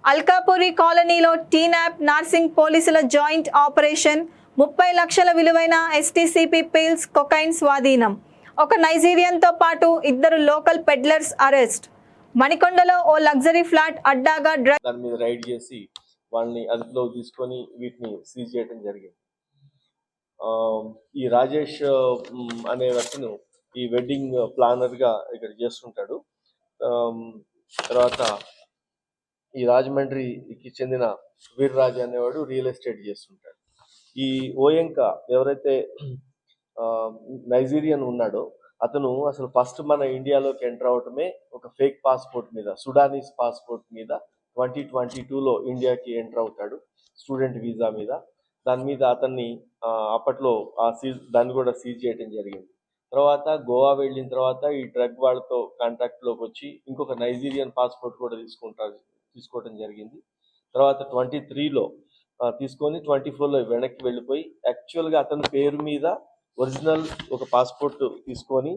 అల్కాపురి కాలనీలో టీనాప్ నార్సింగ్ పోలీసుల joint operation 30 లక్షల విలువైన ఎస్టీసీపీ పిల్స్ కొకైన్ స్వాధీనం. ఒక నైజీరియన్తో పాటు 2 లోకల్ పెడ్లర్స్ అరెస్ట్. మణికొండలో ఓ లగ్జరీ ఫ్లాట్ అడ్డాగా దాని మీద రైడ్ చేసి వాళ్ళని అదుపులో తీసుకొని వీటిని సీజ్ చేయడం జరిగింది. ఈ రాజేష్ అనే వ్యక్తిను ఈ వెడ్డింగ్ ప్లానర్ గా ఇక్కడ చేస్తుంటాడు. తర్వాత ఈ రాజమండ్రికి చెందిన వీర్రాజు అనేవాడు రియల్ ఎస్టేట్ చేస్తుంటాడు. ఈ ఓయంక ఎవరైతే నైజీరియన్ ఉన్నాడో అతను అసలు ఫస్ట్ మన ఇండియాలోకి ఎంటర్ అవటమే ఒక ఫేక్ పాస్పోర్ట్ మీద, సుడానీస్ పాస్పోర్ట్ మీద 2022లో ఇండియాకి ఎంటర్ అవుతాడు స్టూడెంట్ వీసా మీద. దాని మీద అతన్ని అప్పట్లో దాన్ని కూడా సీజ్ చేయడం జరిగింది. తర్వాత గోవా వెళ్ళిన తర్వాత ఈ డ్రగ్ వాళ్ళతో కాంటాక్ట్లోకి వచ్చి ఇంకొక నైజీరియన్ పాస్పోర్ట్ కూడా తీసుకోవడం జరిగింది. తర్వాత 23లో తీసుకొని 24లో వెనక్కి వెళ్ళిపోయి యాక్చువల్గా అతని పేరు మీద ఒరిజినల్ ఒక పాస్పోర్ట్ తీసుకొని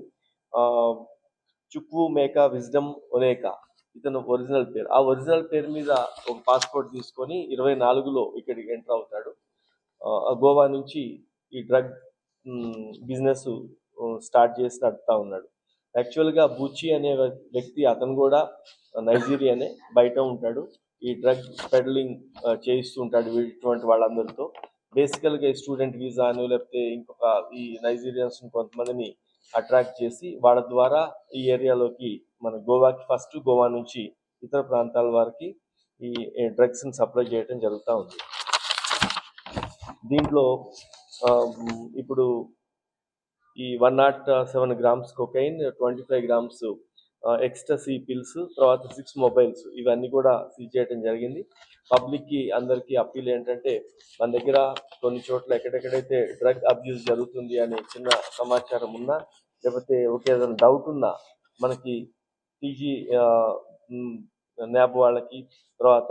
చుక్వు మేకా విజ్డమ్ ఒనేకా ఇతను ఒరిజినల్ పేరు, ఆ ఒరిజినల్ పేరు మీద ఒక పాస్పోర్ట్ తీసుకొని 24లో ఇక్కడికి ఎంటర్ అవుతాడు. గోవా నుంచి ఈ డ్రగ్ బిజినెస్ స్టార్ట్ చేసి నడుపుతా ఉన్నాడు. యాక్చువల్గా బూచి అనే వ్యక్తి అతను కూడా నైజీరియానే, బయట ఉంటాడు. ఈ డ్రగ్ పెడలింగ్ చేయిస్తూ ఉంటాడు ఇటువంటి వాళ్ళందరితో. బేసికల్గా స్టూడెంట్ వీసా అని లేకపోతే ఇంకొక ఈ నైజీరియన్స్ కొంతమందిని అట్రాక్ట్ చేసి వాళ్ళ ద్వారా ఈ ఏరియాలోకి మన గోవాకి ఫస్ట్, గోవా నుంచి ఇతర ప్రాంతాల వారికి ఈ డ్రగ్స్ని సప్లై చేయడం జరుగుతూ ఉంది. దీంట్లో ఇప్పుడు ఈ 107 grams cocaine, 25 grams ecstasy pills, తర్వాత 6 మొబైల్స్ ఇవన్నీ కూడా సీజ్ చేయడం జరిగింది. పబ్లిక్కి అందరికీ అప్పీల్ ఏంటంటే మన దగ్గర కొన్ని చోట్ల ఎక్కడెక్కడైతే డ్రగ్ అబ్యూస్ జరుగుతుంది అనే చిన్న సమాచారం ఉన్నా లేకపోతే ఏదైనా డౌట్ ఉన్నా మనకి టీజీ న్యాబ్ వాళ్ళకి, తర్వాత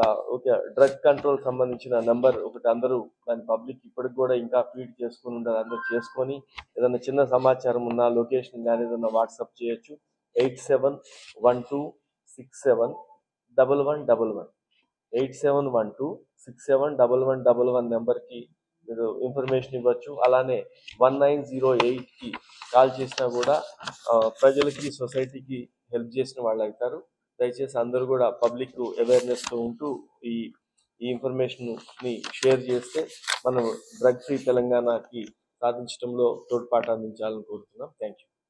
డ్రగ్ కంట్రోల్ సంబంధించిన నెంబర్ ఒకటి అందరూ దాని పబ్లిక్ ఇప్పటికి కూడా ఇంకా ఫీడ్ చేసుకుని ఉండాలి. అందరూ చేసుకొని ఏదైనా చిన్న సమాచారం ఉన్నా లొకేషన్ కానీ ఏదైనా వాట్సాప్ చేయొచ్చు. 8712671111 8712671111 నెంబర్కి మీరు ఇన్ఫర్మేషన్ ఇవ్వచ్చు. అలానే 1908కి కాల్ చేసినా కూడా ప్రజలకి, సొసైటీకి హెల్ప్ చేసిన వాళ్ళు అవుతారు. దయచేసి అందరూ కూడా పబ్లిక్ అవేర్నెస్తో ఉంటూ ఈ ఇన్ఫర్మేషన్ని షేర్ చేస్తే మనం డ్రగ్ ఫ్రీ తెలంగాణకి సాధించడంలో తోడ్పాటు అందించాలని కోరుతున్నాం. Thank you.